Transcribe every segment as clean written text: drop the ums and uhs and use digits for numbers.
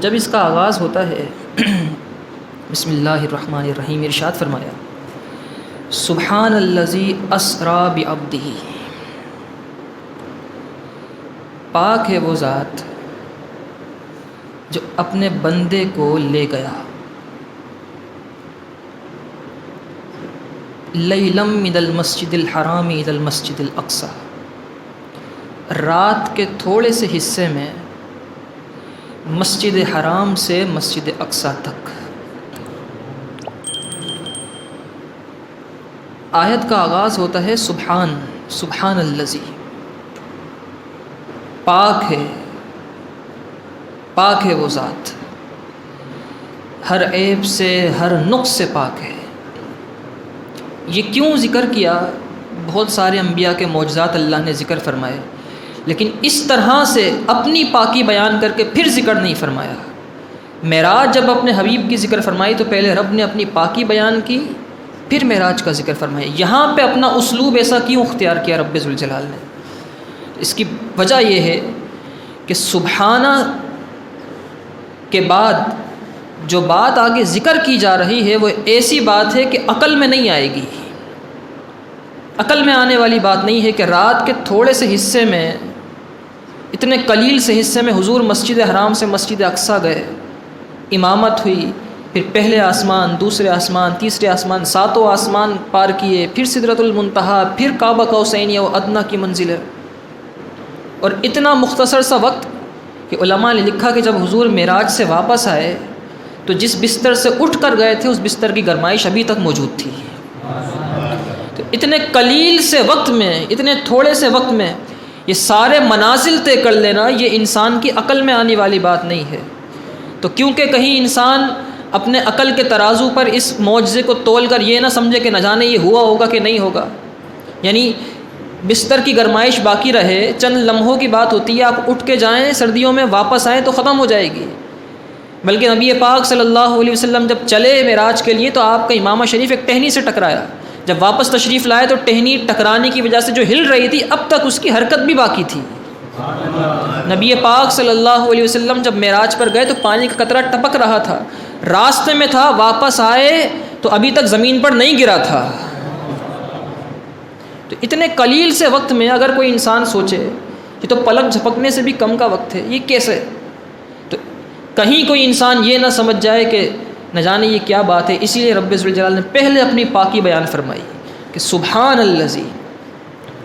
جب اس کا آغاز ہوتا ہے بسم اللہ الرحمن الرحیم، ارشاد فرمایا سبحان الذی اسری بعبدہ، پاک ہے وہ ذات جو اپنے بندے کو لے گیا، لیلا من المسجد الحرام الی المسجد الاقصی، رات کے تھوڑے سے حصے میں مسجد حرام سے مسجد اقصی تک۔ آیت کا آغاز ہوتا ہے سبحان الذی، پاک ہے وہ ذات، ہر عیب سے ہر نقص سے پاک ہے۔ یہ کیوں ذکر کیا؟ بہت سارے انبیاء کے معجزات اللہ نے ذکر فرمائے، لیکن اس طرح سے اپنی پاکی بیان کر کے پھر ذکر نہیں فرمایا۔ معراج جب اپنے حبیب کی ذکر فرمائی تو پہلے رب نے اپنی پاکی بیان کی، پھر معراج کا ذکر فرمایا۔ یہاں پہ اپنا اسلوب ایسا کیوں اختیار کیا رب ذوالجلال نے؟ اس کی وجہ یہ ہے کہ سبحانہ کے بعد جو بات آگے ذکر کی جا رہی ہے وہ ایسی بات ہے کہ عقل میں نہیں آئے گی، عقل میں آنے والی بات نہیں ہے کہ رات کے تھوڑے سے حصے میں، اتنے قلیل سے حصے میں حضور مسجد حرام سے مسجد اقصی گئے، امامت ہوئی، پھر پہلے آسمان، دوسرے آسمان، تیسرے آسمان، ساتوں آسمان پار کیے، پھر سدرۃ المنتہا، پھر کعبہ قوسین یا ادنیٰ کی منزل ہے، اور اتنا مختصر سا وقت کہ علماء نے لکھا کہ جب حضور معراج سے واپس آئے تو جس بستر سے اٹھ کر گئے تھے اس بستر کی گرمائش ابھی تک موجود تھی۔ تو اتنے قلیل سے وقت میں، اتنے تھوڑے سے وقت میں یہ سارے منازل طے کر لینا، یہ انسان کی عقل میں آنے والی بات نہیں ہے۔ تو کیونکہ کہیں انسان اپنے عقل کے ترازو پر اس معجزے کو تول کر یہ نہ سمجھے کہ نہ جانے یہ ہوا ہوگا کہ نہیں ہوگا، یعنی بستر کی گرمائش باقی رہے، چند لمحوں کی بات ہوتی ہے، آپ اٹھ کے جائیں سردیوں میں، واپس آئیں تو ختم ہو جائے گی۔ بلکہ نبی پاک صلی اللہ علیہ وسلم جب چلے معراج کے لیے تو آپ کا امامہ شریف ایک ٹہنی سے ٹکرایا، جب واپس تشریف لائے تو ٹہنی ٹکرانے کی وجہ سے جو ہل رہی تھی اب تک اس کی حرکت بھی باقی تھی۔ نبی پاک صلی اللہ علیہ وسلم جب معراج پر گئے تو پانی کا قطرہ ٹپک رہا تھا، راستے میں تھا، واپس آئے تو ابھی تک زمین پر نہیں گرا تھا۔ تو اتنے قلیل سے وقت میں اگر کوئی انسان سوچے یہ تو پلک جھپکنے سے بھی کم کا وقت ہے، یہ کیسے؟ تو کہیں کوئی انسان یہ نہ سمجھ جائے کہ نہ جانے یہ کیا بات ہے، اسی لیے رب ذوالجلال نے پہلے اپنی پاکی بیان فرمائی کہ سبحان الذی،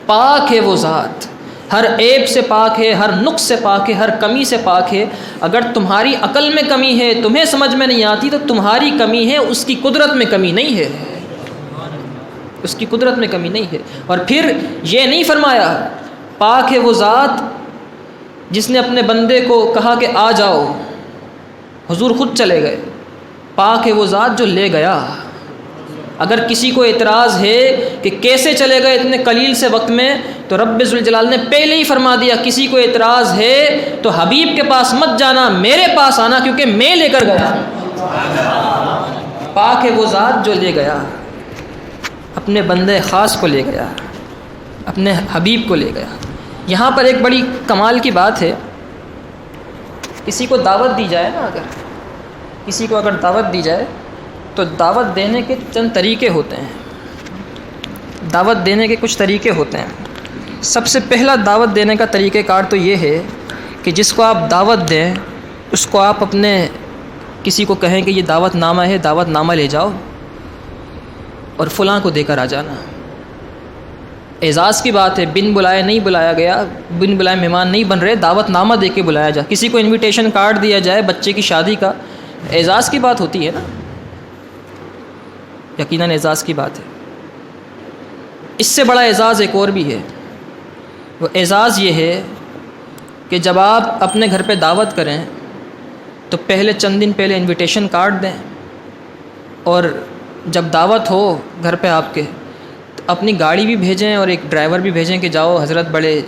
پاک ہے وہ ذات، ہر عیب سے پاک ہے، ہر نقص سے پاک ہے، ہر کمی سے پاک ہے۔ اگر تمہاری عقل میں کمی ہے، تمہیں سمجھ میں نہیں آتی، تو تمہاری کمی ہے، اس کی قدرت میں کمی نہیں ہے، اس کی قدرت میں کمی نہیں ہے۔ اور پھر یہ نہیں فرمایا پاک ہے وہ ذات جس نے اپنے بندے کو کہا کہ آ جاؤ، حضور خود چلے گئے، پاک ہے وہ ذات جو لے گیا۔ اگر کسی کو اعتراض ہے کہ کیسے چلے گئے اتنے قلیل سے وقت میں، تو رب ذوالجلال نے پہلے ہی فرما دیا کسی کو اعتراض ہے تو حبیب کے پاس مت جانا، میرے پاس آنا، کیونکہ میں لے کر گیا۔ پاک ہے وہ ذات جو لے گیا، اپنے بندے خاص کو لے گیا، اپنے حبیب کو لے گیا۔ یہاں پر ایک بڑی کمال کی بات ہے، کسی کو دعوت دی جائے نا، اگر کسی کو دعوت دی جائے تو دعوت دینے کے چند طریقے ہوتے ہیں، دعوت دینے کے کچھ طریقے ہوتے ہیں۔ سب سے پہلا دعوت دینے کا طریقہ کار تو یہ ہے کہ جس کو آپ دعوت دیں اس کو آپ اپنے کسی کو کہیں کہ یہ دعوت نامہ ہے، دعوت نامہ لے جاؤ اور فلاں کو دے کر آ جانا۔ اعزاز کی بات ہے، بن بلائے نہیں بلایا گیا، بن بلائے مہمان نہیں بن رہے، دعوت نامہ دے کے بلایا جائے، کسی کو انویٹیشن کارڈ دیا جائے بچے کی شادی کا، اعزاز کی بات ہوتی ہے نا، یقیناً اعزاز کی بات ہے۔ اس سے بڑا اعزاز ایک اور بھی ہے، وہ اعزاز یہ ہے کہ جب آپ اپنے گھر پہ دعوت کریں تو پہلے چند دن پہلے انویٹیشن کارڈ دیں، اور جب دعوت ہو گھر پہ آپ کے تو اپنی گاڑی بھی بھیجیں اور ایک ڈرائیور بھی بھیجیں کہ جاؤ حضرت بڑے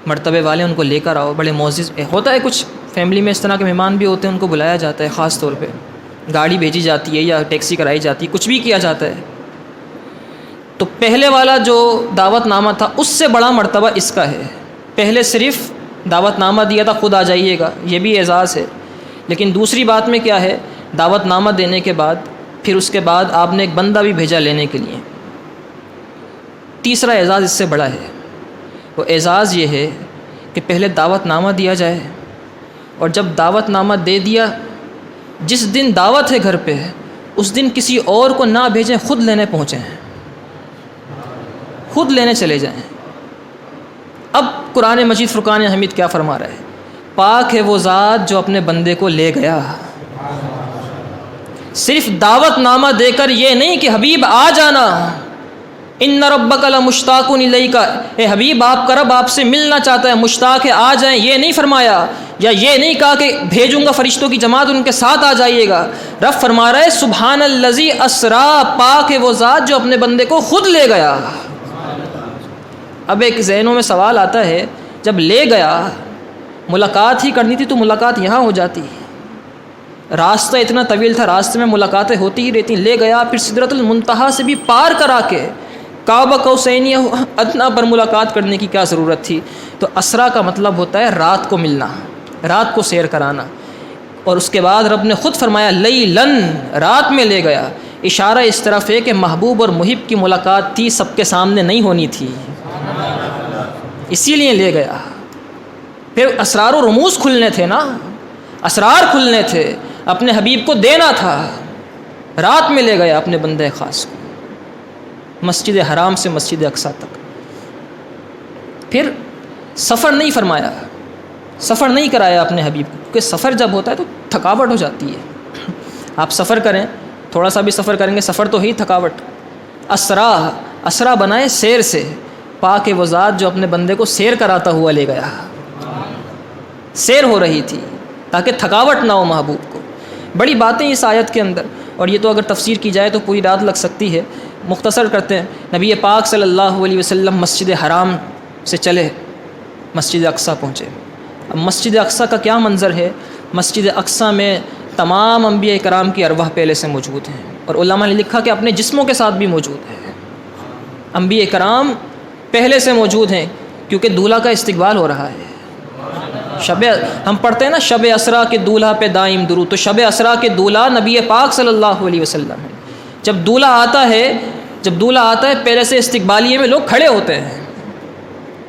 مرتبے والے ان کو لے کر آؤ، بڑے معزز ہوتا ہے، کچھ فیملی میں اس طرح کے مہمان بھی ہوتے ہیں، ان کو بلایا جاتا ہے، خاص طور پہ گاڑی بھیجی جاتی ہے یا ٹیکسی کرائی جاتی ہے، کچھ بھی کیا جاتا ہے۔ تو پہلے والا جو دعوت نامہ تھا اس سے بڑا مرتبہ اس کا ہے، پہلے صرف دعوت نامہ دیا تھا خود آ جائیے گا، یہ بھی اعزاز ہے، لیکن دوسری بات میں کیا ہے، دعوت نامہ دینے کے بعد پھر اس کے بعد آپ نے ایک بندہ بھی بھیجا لینے کے لیے۔ تیسرا اعزاز اس سے بڑا ہے، وہ اعزاز یہ ہے کہ پہلے دعوت نامہ دیا جائے، اور جب دعوت نامہ دے دیا، جس دن دعوت ہے گھر پہ اس دن کسی اور کو نہ بھیجیں، خود لینے پہنچیں، خود لینے چلے جائیں۔ اب قرآن مجید فرقان حمید کیا فرما رہا ہے؟ پاک ہے وہ ذات جو اپنے بندے کو لے گیا۔ صرف دعوت نامہ دے کر یہ نہیں کہ حبیب آ جانا، ان ربک لمشتاق الیک، اے حبیب آپ کا رب آپ سے ملنا چاہتا ہے، مشتاق ہے، آ جائیں، یہ نہیں فرمایا، یا یہ نہیں کہا کہ بھیجوں گا فرشتوں کی جماعت ان کے ساتھ آ جائیے گا۔ رب فرما رہا ہے سبحان الذی اسرا، پاک ہے وہ ذات جو اپنے بندے کو خود لے گیا۔ اب ایک ذہنوں میں سوال آتا ہے، جب لے گیا، ملاقات ہی کرنی تھی تو ملاقات یہاں ہو جاتی، راستہ اتنا طویل تھا، راستے میں ملاقاتیں ہوتی ہی رہتی، لے گیا، پھر سدرۃ المنتہا سے بھی پار کرا کے کعبہ قوسین ادنیٰ پر ملاقات کرنے کی کیا ضرورت تھی؟ تو اسرا کا مطلب ہوتا ہے رات کو ملنا، رات کو سیر کرانا، اور اس کے بعد رب نے خود فرمایا لیلن، رات میں لے گیا۔ اشارہ اس طرف ہے کہ محبوب اور محب کی ملاقات تھی، سب کے سامنے نہیں ہونی تھی، اسی لیے لے گیا۔ پھر اسرار و رموز کھلنے تھے نا، اسرار کھلنے تھے، اپنے حبیب کو دینا تھا، رات میں لے گیا اپنے بندے خاص کو، مسجد حرام سے مسجد اقصیٰ تک۔ پھر سفر نہیں فرمایا، سفر نہیں کرایا اپنے حبیب کو، کیونکہ سفر جب ہوتا ہے تو تھکاوٹ ہو جاتی ہے۔ آپ سفر کریں، تھوڑا سا بھی سفر کریں گے، سفر تو ہی تھکاوٹ۔ اسرا بنائے سیر سے، پاک ہے وہ ذات جو اپنے بندے کو سیر کراتا ہوا لے گیا، سیر ہو رہی تھی تاکہ تھکاوٹ نہ ہو محبوب کو۔ بڑی باتیں اس آیت کے اندر، اور یہ تو اگر تفسیر کی جائے تو پوری رات لگ سکتی ہے، مختصر کرتے ہیں۔ نبی پاک صلی اللہ علیہ وسلم مسجد حرام سے چلے، مسجد اقصیٰ پہنچے۔ اب مسجد اقصیٰ کا کیا منظر ہے؟ مسجد اقصیٰ میں تمام انبیاء کرام کی ارواح پہلے سے موجود ہیں، اور علماء نے لکھا کہ اپنے جسموں کے ساتھ بھی موجود ہیں۔ انبیاء کرام پہلے سے موجود ہیں، کیونکہ دولہا کا استقبال ہو رہا ہے۔ ہم پڑھتے ہیں نا شب اسرا کے دولہا پہ دائم درود، تو شب اسرا کے دولہا نبی پاک صلی اللہ علیہ وسلم ہے۔ جب دولہا آتا ہے پہلے سے استقبالیے میں لوگ کھڑے ہوتے ہیں،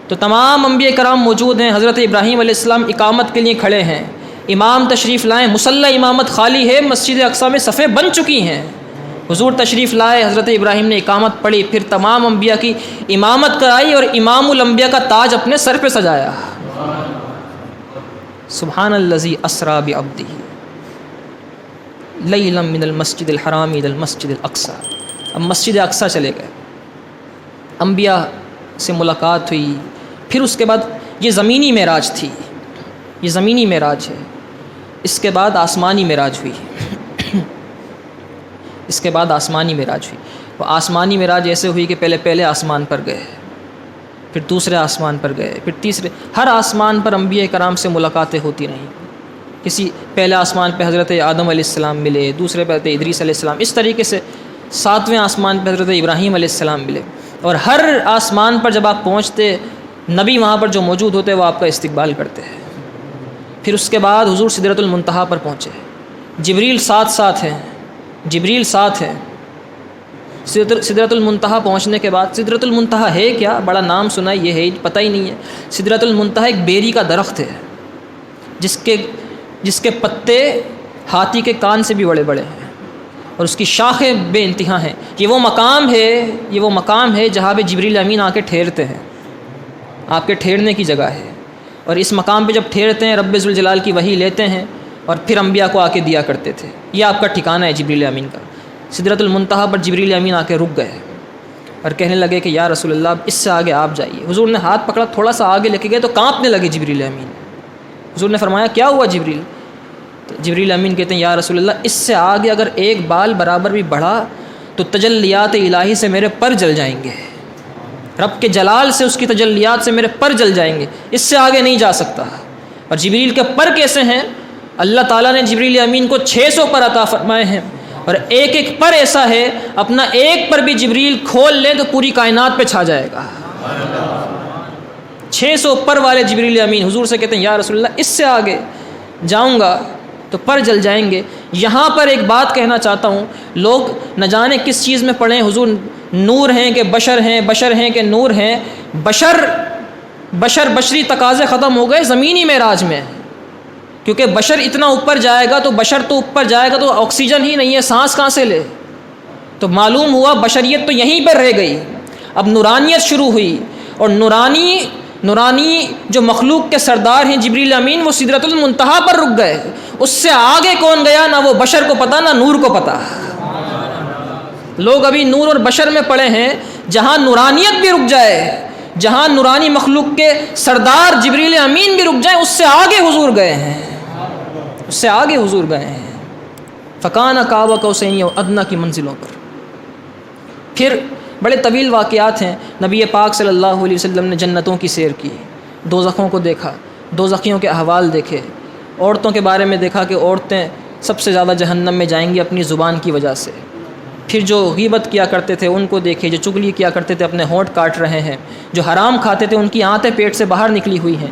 تو تمام انبیاء کرام موجود ہیں۔ حضرت ابراہیم علیہ السلام اقامت کے لیے کھڑے ہیں، امام تشریف لائیں، مصلی امامت خالی ہے، مسجد اقصیٰ میں صفیں بن چکی ہیں، حضور تشریف لائے، حضرت ابراہیم نے اقامت پڑھی، پھر تمام انبیاء کی امامت کرائی اور امام الانبیاء کا تاج اپنے سر پہ سجایا۔ سبحان الذی اسری بعبدہ لیلا من المسجد الحرام الی المسجد الاقصی۔ اب مسجد اقصیٰ چلے گئے، انبیاء سے ملاقات ہوئی، پھر اس کے بعد یہ زمینی معراج تھی، یہ زمینی معراج ہے۔ اس کے بعد آسمانی معراج ہوئی، اس کے بعد آسمانی معراج ہوئی۔ وہ آسمانی معراج ایسے ہوئی کہ پہلے آسمان پر گئے، پھر دوسرے آسمان پر گئے، پھر تیسرے، ہر آسمان پر انبیاء کرام سے ملاقاتیں ہوتی رہیں۔ کسی پہلے آسمان پہ حضرت آدم علیہ السلام ملے، دوسرے پہ حضرت ادریس علیہ السلام، اس طریقے سے 7ویں آسمان پہ حضرت ابراہیم علیہ السلام ملے، اور ہر آسمان پر جب آپ پہنچتے، نبی وہاں پر جو موجود ہوتے وہ آپ کا استقبال کرتے ہیں۔ پھر اس کے بعد حضور سدرۃ المنتہا پر پہنچے، جبریل ساتھ ہیں، جبریل ساتھ ہیں۔ سدرۃ المنتہا پہنچنے کے بعد، سدرۃ المنتہا ہے کیا؟ بڑا نام سنا ہے، یہ ہے پتہ ہی نہیں ہے۔ سدرۃ المنتہا ایک بیری کا درخت ہے، جس کے پتے ہاتھی کے کان سے بھی بڑے بڑے ہیں، اور اس کی شاخیں بے انتہا ہیں۔ یہ وہ مقام ہے جہاں پہ جبریل امین آ کے ٹھہرتے ہیں، آپ کے ٹھہرنے کی جگہ ہے، اور اس مقام پہ جب ٹھہرتے ہیں رب ذوالجلال کی وحی لیتے ہیں، اور پھر انبیاء کو آ کے دیا کرتے تھے۔ یہ آپ کا ٹھکانہ ہے جبریل امین کا۔ سدرۃ المنتہا پر جبریل امین آ کے رک گئے اور کہنے لگے کہ یا رسول اللہ اس سے آگے آپ جائیے۔ حضور نے ہاتھ پکڑا، تھوڑا سا آگے لے کے گئے تو کانپنے لگے جبریل امین۔ حضور نے فرمایا کیا ہوا جبریل؟ تو جبریل امین کہتے ہیں یا رسول اللہ اس سے آگے اگر ایک بال برابر بھی بڑھا تو تجلیات الہی سے میرے پر جل جائیں گے، رب کے جلال سے، اس کی تجلیات سے میرے پر جل جائیں گے، اس سے آگے نہیں جا سکتا۔ اور جبریل کے پر کیسے ہیں؟ اللہ تعالیٰ نے جبریل امین کو 600 پر عطا فرمائے ہیں، اور ایک پر ایسا ہے، اپنا ایک پر بھی جبریل کھول لیں تو پوری کائنات پہ چھا جائے گا۔ 600 پر والے جبریل امین حضور سے کہتے ہیں یا رسول اللہ اس سے آگے جاؤں گا تو پر جل جائیں گے۔ یہاں پر ایک بات کہنا چاہتا ہوں، لوگ نہ جانے کس چیز میں پڑھیں، حضور نور ہیں کہ بشر ہیں، بشر ہیں کہ نور ہیں۔ بشری تقاضے ختم ہو گئے زمینی معراج میں، کیونکہ بشر اتنا اوپر جائے گا تو بشر تو اوپر جائے گا تو آکسیجن ہی نہیں ہے، سانس کہاں سے لے؟ تو معلوم ہوا بشریت تو یہیں پر رہ گئی۔ اب نورانیت شروع ہوئی، اور نورانی جو مخلوق کے سردار ہیں جبریل امین، وہ سدرۃ المنتہا پر رک گئے۔ اس سے آگے کون گیا؟ نہ وہ بشر کو پتہ نہ نور کو پتہ۔ لوگ ابھی نور اور بشر میں پڑے ہیں، جہاں نورانیت بھی رک جائے، جہاں نورانی مخلوق کے سردار جبریل امین بھی رک جائیں، اس سے آگے حضور گئے ہیں، اس سے آگے حضور گئے ہیں۔ فکان قاب قوسین او ادنیٰ کی منزلوں پر۔ پھر بڑے طویل واقعات ہیں۔ نبی پاک صلی اللہ علیہ وسلم نے جنتوں کی سیر کی، دوزخوں کو دیکھا، دوزخیوں کے احوال دیکھے، عورتوں کے بارے میں دیکھا کہ عورتیں سب سے زیادہ جہنم میں جائیں گی اپنی زبان کی وجہ سے۔ پھر جو غیبت کیا کرتے تھے ان کو دیکھے، جو چغلی کیا کرتے تھے اپنے ہونٹ کاٹ رہے ہیں، جو حرام کھاتے تھے ان کی آنتیں پیٹ سے باہر نکلی ہوئی ہیں۔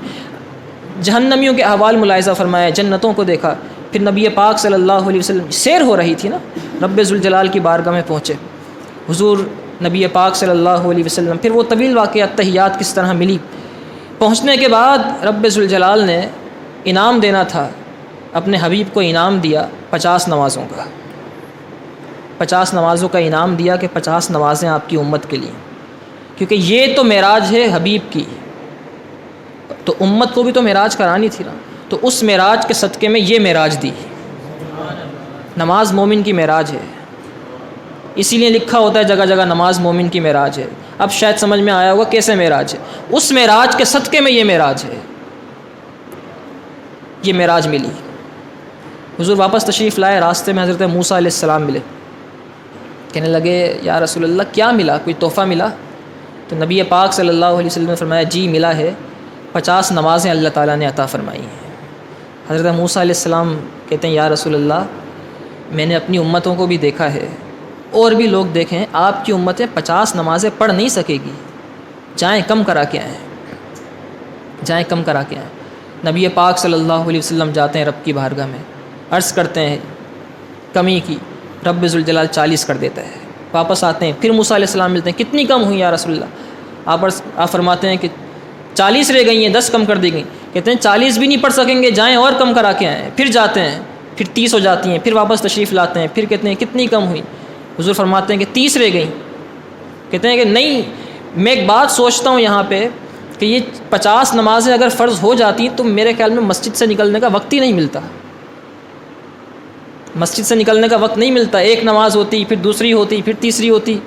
جہنمیوں کے احوال ملاحظہ فرمایا، جنتوں کو دیکھا۔ پھر نبی پاک صلی اللہ علیہ وسلم سیر ہو رہی تھی نا، رب ذوالجلال کی بارگاہ میں پہنچے حضور نبی پاک صلی اللہ علیہ وسلم۔ پھر وہ طویل واقعات، تحیات کس طرح ملی۔ پہنچنے کے بعد رب ذوالجلال نے انعام دینا تھا، اپنے حبیب کو انعام دیا 50 نمازوں کا، 50 نمازوں کا انعام دیا کہ 50 نمازیں آپ کی امت کے لیے، کیونکہ یہ تو معراج ہے حبیب کی، تو امت کو بھی تو معراج کرانی تھی نا، تو اس معراج کے صدقے میں یہ معراج دی۔ نماز مومن کی معراج ہے، اسی لیے لکھا ہوتا ہے جگہ جگہ نماز مومن کی معراج ہے۔ اب شاید سمجھ میں آیا ہوگا کیسے معراج ہے، اس معراج کے صدقے میں یہ معراج ہے، یہ معراج ملی۔ حضور واپس تشریف لائے، راستے میں حضرت موسیٰ علیہ السلام ملے، کہنے لگے یا رسول اللہ کیا ملا، کوئی تحفہ ملا؟ تو نبی پاک صلی اللہ علیہ وسلم نے فرمایا جی ملا ہے، 50 نمازیں اللہ تعالیٰ نے عطا فرمائی ہیں۔ حضرت موسیٰ علیہ السلام کہتے ہیں یا رسول اللہ میں نے اپنی امتوں کو بھی دیکھا ہے، اور بھی لوگ دیکھیں، آپ کی امتیں 50 نمازیں پڑھ نہیں سکے گی، جائیں کم کرا کے آئیں، جائیں کم کرا کے آئیں۔ نبی پاک صلی اللہ علیہ وسلم جاتے ہیں رب کی بارگاہ میں، عرض کرتے ہیں کمی کی، رب ذوالجلال 40 کر دیتا ہے۔ واپس آتے ہیں، پھر موسیٰ علیہ السلام ملتے ہیں، کتنی کم ہوئی یا رسول اللہ؟ آپ فرماتے ہیں کہ 40 رہ گئی ہیں، 10 کم کر دی گئیں۔ کہتے ہیں 40 بھی نہیں پڑھ سکیں گے، جائیں اور کم کرا کے آئیں۔ پھر جاتے ہیں، پھر 30 ہو جاتی ہیں، پھر واپس تشریف لاتے ہیں، پھر کہتے ہیں کتنی کم ہوئی؟ حضور فرماتے ہیں کہ 30 رہ گئیں۔ کہتے ہیں کہ نہیں، میں ایک بات سوچتا ہوں یہاں پہ کہ یہ 50 نمازیں اگر فرض ہو جاتی تو میرے خیال میں مسجد سے نکلنے کا وقت ہی نہیں ملتا، مسجد سے نکلنے کا وقت نہیں ملتا۔ ایک نماز ہوتی، پھر دوسری ہوتی، پھر تیسری ہوتی،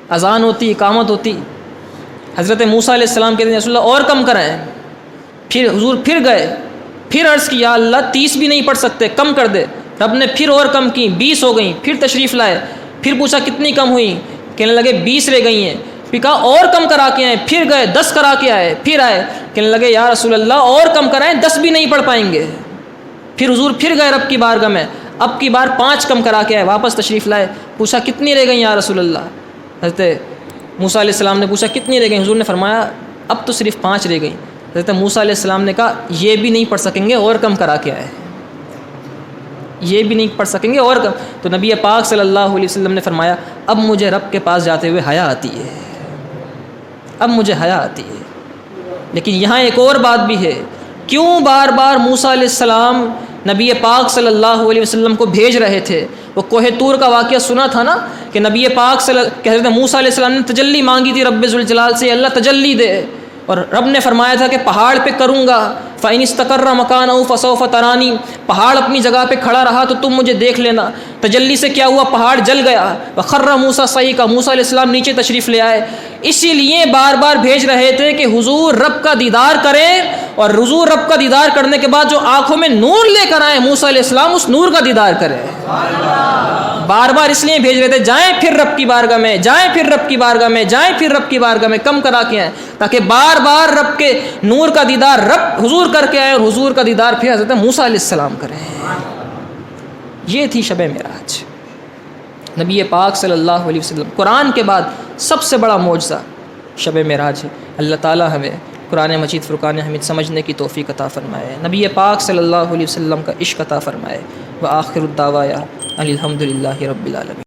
اذان ہوتی، اقامت ہوتی۔ حضرت موسیٰ علیہ السلام کہتے ہیں رسول اللہ اور کم کرائیں۔ پھر حضور پھر گئے، پھر عرض کیا اللہ 30 بھی نہیں پڑھ سکتے، کم کر دے۔ رب نے پھر اور کم کی، 20 ہو گئیں۔ پھر تشریف لائے، پھر پوچھا کتنی کم ہوئی؟ کہنے لگے 20 رہ گئی ہیں۔ پھر کہا اور کم کرا کے آئے، پھر گئے 10 کرا کے آئے، پھر آئے، کہنے لگے یا رسول اللہ اور کم کرائیں، 10 بھی نہیں پڑھ پائیں گے۔ پھر حضور پھر گئے رب کی بارگاہ میں، اب کی بار 5 کم کرا کے آئے، واپس تشریف لائے، پوچھا کتنی رہ گئی یا رسول اللہ؟ حضرت موسیٰ علیہ السلام نے پوچھا کتنی رہ گئی؟ حضور نے فرمایا اب تو صرف 5 رہ گئی۔ حضرت موسیٰ علیہ السلام نے کہا یہ بھی نہیں پڑھ سکیں گے، اور کم کرا کے آئے، یہ بھی نہیں پڑھ سکیں گے اور کم۔ تو نبی پاک صلی اللہ علیہ وسلم نے فرمایا اب مجھے رب کے پاس جاتے ہوئے حیا آتی ہے، اب مجھے حیا آتی ہے۔ لیکن یہاں ایک اور بات بھی ہے، کیوں بار بار موسیٰ علیہ السلام نبی پاک صلی اللہ علیہ وسلم کو بھیج رہے تھے؟ وہ کوہ طور کا واقعہ سنا تھا نا، کہ نبی پاک حضرت موسیٰ علیہ السلام نے تجلی مانگی تھی رب ذوالجلال سے، اللہ تجلی دے، اور رب نے فرمایا تھا کہ پہاڑ پہ کروں گا، فَإِنِ اسْتَقَرَّ مَكَانَهُ فَسَوْفَ تَرَانِي، پہاڑ اپنی جگہ پہ کھڑا رہا تو تم مجھے دیکھ لینا۔ تجلی سے کیا ہوا؟ پہاڑ جل گیا۔ وَخَرَّ مُوسَىٰ صَعِقًا، موسیٰ علیہ السلام نیچے تشریف لے آئے۔ اسی لیے بار بار بھیج رہے تھے کہ حضور رب کا دیدار کریں، اور حضور رب کا دیدار کرنے کے بعد جو آنکھوں میں نور لے کر آئے موسیٰ علیہ السلام، اس نور کا دیدار کریں۔ بار بار اس لیے بھیج رہے تھے جائیں پھر رب کی بارگاہ میں، جائیں پھر رب کی بارگاہ میں، جائیں پھر رب کی بارگاہ میں، کم کرا کے آئیں، تاکہ بار بار رب کے نور کا دیدار رب حضور کر کے آئے، اور حضور کا دیدار پھر حضرت موسیٰ علیہ السلام کریں۔ یہ تھی شب معراج، نبی پاک صلی اللہ علیہ وسلم۔ قرآن کے بعد سب سے بڑا معجزہ شب معراج ہے۔ اللہ تعالیٰ ہمیں قرآن مجید فرقان حمید سمجھنے کی توفیق عطا فرمائے، نبی پاک صلی اللہ علیہ وسلم کا عشق عطا فرمائے۔ وآخر الدعوایا الحمد للہ رب العالمین۔